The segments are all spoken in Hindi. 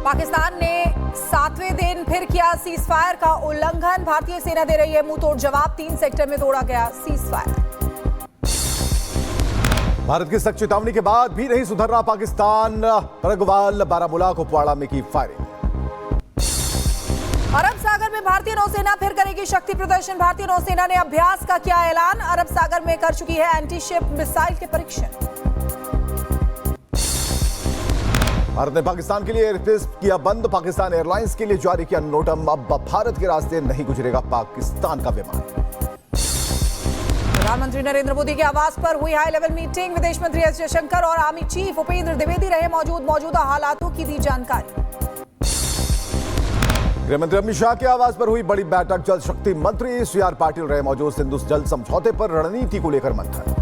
पाकिस्तान ने 7वें दिन फिर किया सीज फायर का उल्लंघन। भारतीय सेना दे रही है मुंह तोड़ जवाब। 3 सेक्टर में तोड़ा गया सीज फायर। भारत की सख्त चेतावनी के बाद भी नहीं सुधर रहा पाकिस्तान। परगवाल बारामूला कुपवाड़ा में की फायरिंग। अरब सागर में भारतीय नौसेना फिर करेगी शक्ति प्रदर्शन। भारतीय नौसेना ने अभ्यास का किया ऐलान। अरब सागर में कर चुकी है एंटी शिप मिसाइल के परीक्षण। भारत ने पाकिस्तान के लिए एयरस्पेस किया बंद। पाकिस्तान एयरलाइंस के लिए जारी किया नोटम। अब भारत के रास्ते नहीं गुजरेगा पाकिस्तान का विमान। प्रधानमंत्री नरेंद्र मोदी के आवास पर हुई हाई लेवल मीटिंग। विदेश मंत्री एस जयशंकर और आर्मी चीफ उपेंद्र द्विवेदी रहे मौजूद। मौजूदा हालातों की दी जानकारी। गृहमंत्री अमित शाह के आवास पर हुई बड़ी बैठक। जल शक्ति मंत्री सीआर पाटिल रहे मौजूद। सिंधु जल समझौते पर रणनीति को लेकर मंथन।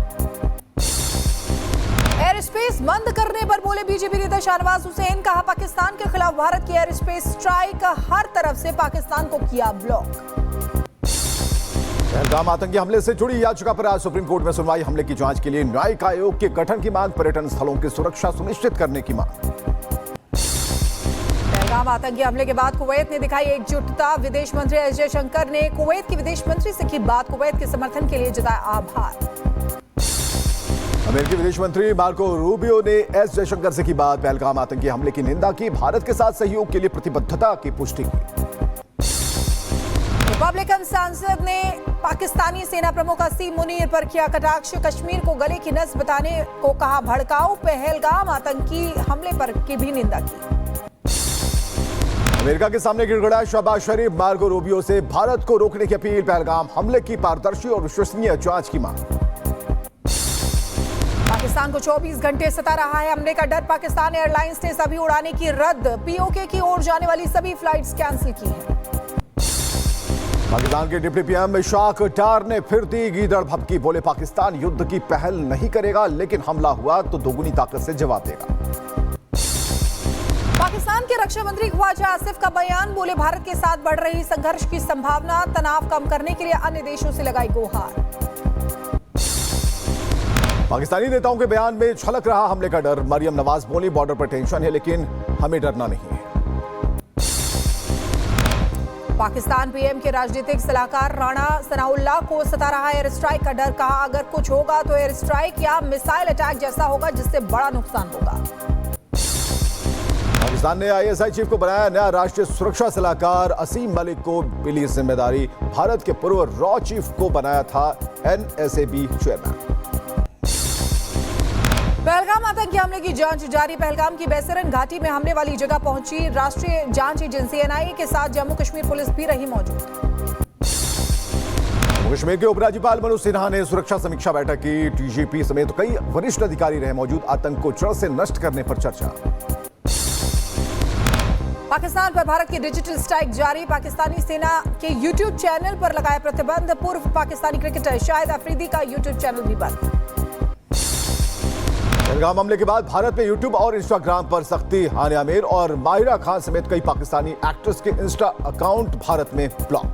एयर स्पेस बंद करने पर बोले बीजेपी नेता शाहनवाज हुसैन। कहा पाकिस्तान के खिलाफ भारत की एयर स्पेस स्ट्राइक। हर तरफ से पाकिस्तान को किया ब्लॉक। पहलगाम आतंकी हमले से जुड़ी याचिका पर आज सुप्रीम कोर्ट में सुनवाई। हमले की जांच के लिए न्यायिक आयोग के गठन की मांग। पर्यटन स्थलों की सुरक्षा सुनिश्चित करने की मांग। पहलगाम आतंकी हमले के बाद कुवैत ने दिखाई एकजुटता। विदेश मंत्री एस जयशंकर ने कुवैत की विदेश मंत्री से की बात। कुवैत के समर्थन के लिए जताया आभार। अमेरिकी विदेश मंत्री मार्को रूबियो ने एस जयशंकर से की बात। पहलगाम आतंकी हमले की निंदा की। भारत के साथ सहयोग के लिए प्रतिबद्धता की पुष्टि की। रिपब्लिकन सांसद ने पाकिस्तानी सेना प्रमुख असीम मुनीर पर किया कटाक्ष। कश्मीर को गले की नस बताने को कहा भड़काऊ। पहलगाम आतंकी हमले पर की भी निंदा की। अमेरिका के सामने गिड़गिड़ाया शहबाज शरीफ। मार्को रूबियो से भारत को रोकने की अपील। पहलगाम हमले की पारदर्शी और विश्वसनीय जांच की मांग। पाकिस्तान को 24 घंटे सता रहा है हमले का डर। पाकिस्तान एयरलाइंस ने सभी उड़ानें की रद्द। पीओके की ओर जाने वाली सभी फ्लाइट्स कैंसिल की हैं। पाकिस्तान के डिप्टी पीएम इशाक डार ने फिर दी गीदड़ भभकी। बोले पाकिस्तान युद्ध की पहल नहीं करेगा, लेकिन हमला हुआ तो दोगुनी ताकत से जवाब देगा। पाकिस्तान के रक्षा मंत्री ख्वाजा आसिफ का बयान। बोले भारत के साथ बढ़ रही संघर्ष की संभावना। तनाव कम करने के लिए अन्य देशों से लगाई गुहार। पाकिस्तानी नेताओं के बयान में झलक रहा हमले का डर। मरियम नवाज बोली बॉर्डर पर टेंशन है, लेकिन हमें डरना नहीं है। पाकिस्तान पीएम के राजनीतिक सलाहकार राणा सनाउल्लाह को सता रहा एयर स्ट्राइक का डर। कहा अगर कुछ होगा तो एयर स्ट्राइक या मिसाइल अटैक जैसा होगा, जिससे बड़ा नुकसान होगा। पाकिस्तान ने आईएसआई चीफ को बनाया नया राष्ट्रीय सुरक्षा सलाहकार। असीम मलिक को मिली जिम्मेदारी। भारत के पूर्व रॉ चीफ को बनाया था एनएसएबी चेयरमैन। पहलगाम आतंकी हमले की जांच जारी। पहलगाम की बैसरन घाटी में हमले वाली जगह पहुंची राष्ट्रीय जांच एजेंसी एनआईए के साथ जम्मू कश्मीर पुलिस भी रही मौजूद। कश्मीर के उपराज्यपाल मनोज सिन्हा ने सुरक्षा समीक्षा बैठक की। डीजीपी समेत कई वरिष्ठ अधिकारी रहे मौजूद। आतंक को जड़ से नष्ट करने पर चर्चा। पाकिस्तान पर भारत की डिजिटल स्ट्राइक जारी। पाकिस्तानी सेना के यूट्यूब चैनल पर लगाया प्रतिबंध। पूर्व पाकिस्तानी क्रिकेटर शाहिद अफरीदी का यूट्यूब चैनल भी बंद। पहलगाम हमले के बाद भारत में यूट्यूब और इंस्टाग्राम पर सख्ती। हानिया आमिर और माहिरा खान समेत कई पाकिस्तानी एक्ट्रेस के इंस्टा अकाउंट भारत में ब्लॉक।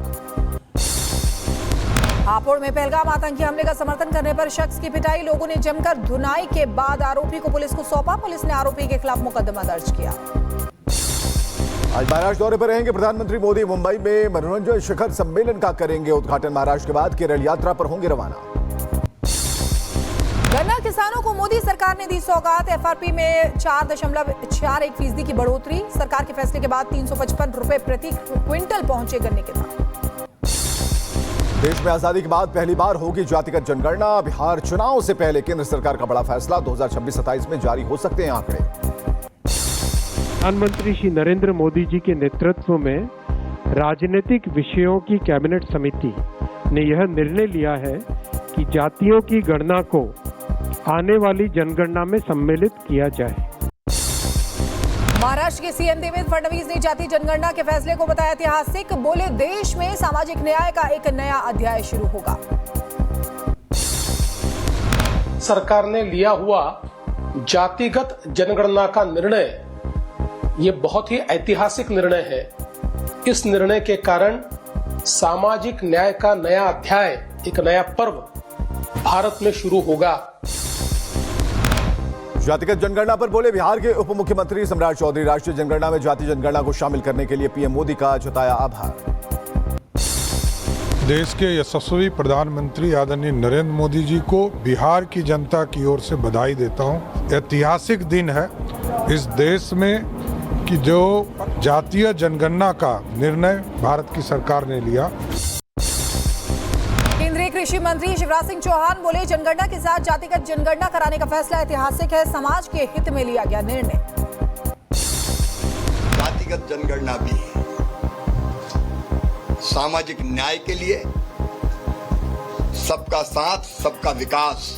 हापुड़ में पहलगाम आतंकी हमले का समर्थन करने पर शख्स की पिटाई। लोगों ने जमकर धुनाई के बाद आरोपी को पुलिस को सौंपा। पुलिस ने आरोपी के खिलाफ मुकदमा दर्ज किया। आज महाराष्ट्र दौरे पर रहेंगे प्रधानमंत्री मोदी। मुंबई में मनोरंजन शिखर सम्मेलन का करेंगे उद्घाटन। महाराष्ट्र के बाद केरल यात्रा पर होंगे रवाना। गन्ना किसानों को मोदी सरकार ने दी सौगात। एफआरपी में 4.41% की बढ़ोतरी। सरकार के फैसले के बाद 355 रुपए प्रति क्विंटल पहुंचे गन्ने के दाम। देश में आजादी के बाद पहली बार होगी जातिगत जनगणना। बिहार चुनाव से पहले केंद्र सरकार का बड़ा फैसला। 2026-27 में जारी हो सकते हैं आंकड़े। प्रधानमंत्री श्री नरेंद्र मोदी जी के नेतृत्व में राजनीतिक विषयों की कैबिनेट समिति ने यह निर्णय लिया है कि जातियों की गणना को आने वाली जनगणना में सम्मिलित किया जाए। महाराष्ट्र के सीएम देवेंद्र फडणवीस ने जाति जनगणना के फैसले को बताया ऐतिहासिक। बोले देश में सामाजिक न्याय का एक नया अध्याय शुरू होगा। सरकार ने लिया हुआ जातिगत जनगणना का निर्णय ये बहुत ही ऐतिहासिक निर्णय है। इस निर्णय के कारण सामाजिक न्याय का नया अध्याय, एक नया पर्व भारत में शुरू होगा। जातिगत जनगणना पर बोले बिहार के उप मुख्यमंत्री सम्राट चौधरी। राष्ट्रीय जनगणना में जाति जनगणना को शामिल करने के लिए पीएम मोदी का जताया आभार। देश के यशस्वी प्रधानमंत्री आदरणीय नरेंद्र मोदी जी को बिहार की जनता की ओर से बधाई देता हूं। ऐतिहासिक दिन है इस देश में कि जो जातीय जनगणना का निर्णय भारत की सरकार ने लिया। केंद्रीय कृषि मंत्री शिवराज सिंह चौहान बोले जनगणना के साथ जातिगत जनगणना कराने का फैसला ऐतिहासिक है, समाज के हित में लिया गया निर्णय। जातिगत जनगणना भी सामाजिक न्याय के लिए, सबका साथ, सबका विकास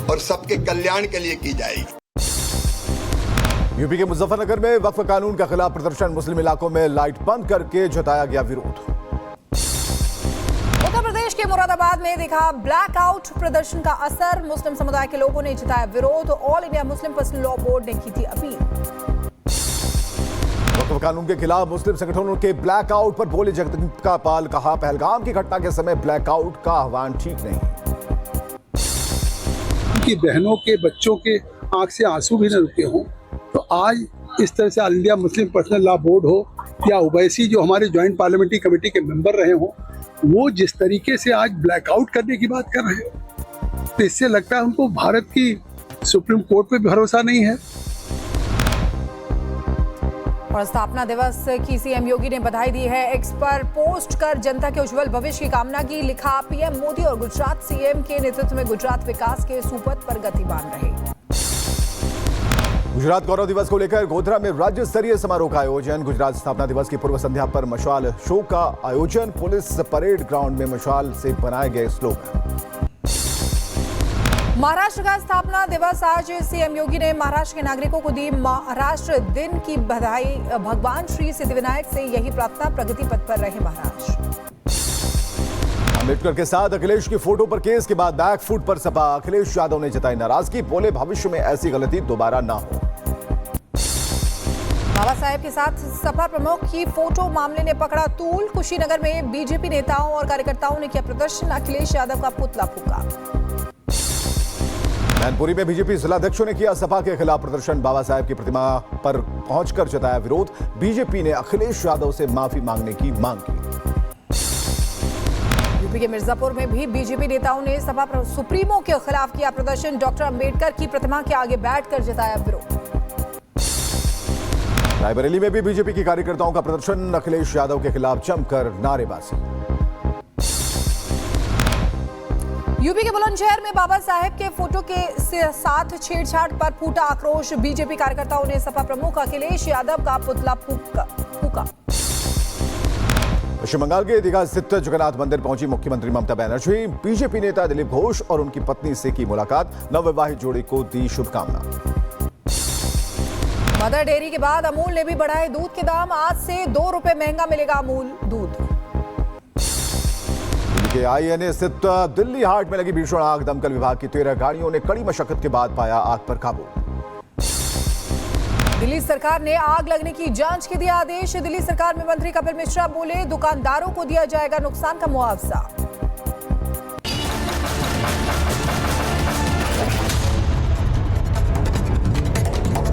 और सबके कल्याण के लिए की जाएगी। यूपी के मुजफ्फरनगर में वक्फ कानून के खिलाफ प्रदर्शन। मुस्लिम इलाकों में लाइट बंद करके जताया गया विरोध। उत्तर प्रदेश के मुरादाबाद में देखा ब्लैकआउट प्रदर्शन का असर। मुस्लिम समुदाय के लोगों ने जताया विरोध। All India Muslim personal law board ने की थी अपील। वक्फ कानून के खिलाफ मुस्लिम संगठनों के ब्लैकआउट पर बोले जगदीप पाल। कहा पहलगाम की घटना के समय ब्लैकआउट का आह्वान ठीक नहीं। उनकी बहनों के, बच्चों के आंख से आंसू भी न रुके हों, तो आज इस तरह से all India Muslim personal law board हो या ओवैसी जो हमारे ज्वाइंट पार्लियामेंट्री कमेटी के मेंबर रहे हों, वो जिस तरीके से आज ब्लैकआउट करने की बात कर रहे हैं, तो इससे लगता है उनको भारत की सुप्रीम कोर्ट पे भरोसा नहीं है। और स्थापना दिवस की सीएम योगी ने बधाई दी है। एक्स पर पोस्ट कर जनता के उज्जवल भविष्य की कामना की। लिखा पीएम मोदी और गुजरात सीएम के नेतृत्व में गुजरात विकास के सुपथ पर गतिमान रहे। गुजरात गौरव दिवस को लेकर गोधरा में राज्य स्तरीय समारोह का आयोजन। गुजरात स्थापना दिवस की पूर्व संध्या पर मशाल शो का आयोजन। पुलिस परेड ग्राउंड में मशाल से बनाए गए स्लोगन। महाराष्ट्र का स्थापना दिवस आज। सीएम योगी ने महाराष्ट्र के नागरिकों को दी महाराष्ट्र दिन की बधाई। भगवान श्री सिद्धिविनायक से यही प्रार्थना, प्रगति पथ पर रहे महाराष्ट्र। अम्बेडकर के साथ अखिलेश की फोटो पर केस के बाद बैकफुट पर सपा। अखिलेश यादव ने जताई नाराजगी। बोले भविष्य में ऐसी गलती दोबारा ना हो। बाबा साहेब के साथ सपा प्रमुख की फोटो मामले ने पकड़ा तूल। कुशीनगर में बीजेपी नेताओं और कार्यकर्ताओं ने किया प्रदर्शन। अखिलेश यादव का पुतला फूका। मैनपुरी में बीजेपी जिलाध्यक्षों ने किया सपा के खिलाफ प्रदर्शन। बाबा साहेब की प्रतिमा पर पहुंचकर जताया विरोध। बीजेपी ने अखिलेश यादव से माफी मांगने की मांग की। यूपी के मिर्जापुर में भी बीजेपी नेताओं ने सपा सुप्रीमो के खिलाफ किया प्रदर्शन। डॉक्टर अंबेडकर की प्रतिमा के आगे बैठकर जताया विरोध। रायबरेली में भी बीजेपी के कार्यकर्ताओं का प्रदर्शन। अखिलेश यादव के खिलाफ जमकर नारेबाजी। यूपी के बुलंदशहर में बाबा साहेब के फोटो के साथ छेड़छाड़ पर फूटा आक्रोश। बीजेपी कार्यकर्ताओं ने सपा प्रमुख अखिलेश यादव का पुतला फूका। पश्चिम बंगाल के दीघा स्थित जगन्नाथ मंदिर पहुंची मुख्यमंत्री ममता बनर्जी। बीजेपी नेता दिलीप घोष और उनकी पत्नी से की मुलाकात। नवविवाहित जोड़ी को दी शुभकामना। मदर डेयरी के बाद अमूल ने भी बढ़ाए दूध के दाम। आज से 2 रुपए महंगा मिलेगा अमूल दूध। के आईएनए स्थित दिल्ली हाट में लगी भीषण आग। दमकल विभाग की 13 गाड़ियों ने कड़ी मशक्कत के बाद पाया आग पर काबू। दिल्ली सरकार ने आग लगने की जांच के दिया आदेश। दिल्ली सरकार में मंत्री कपिल मिश्रा बोले दुकानदारों को दिया जाएगा नुकसान का मुआवजा।